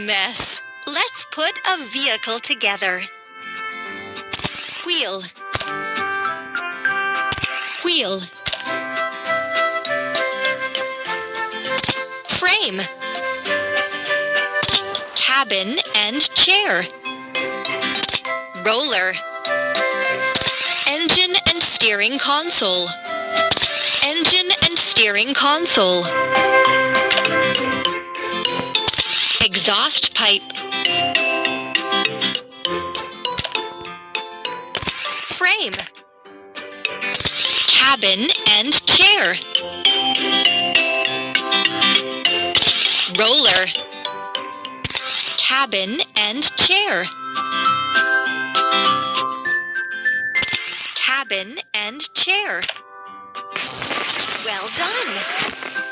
mess. Let's put a vehicle together. Wheel. Wheel. Frame. Cabin and chair. Roller. Engine and steering console. Engine and steering console. Exhaust pipe. Frame. Cabin and chair. Roller. Cabin and chair. Cabin and chair. Well done!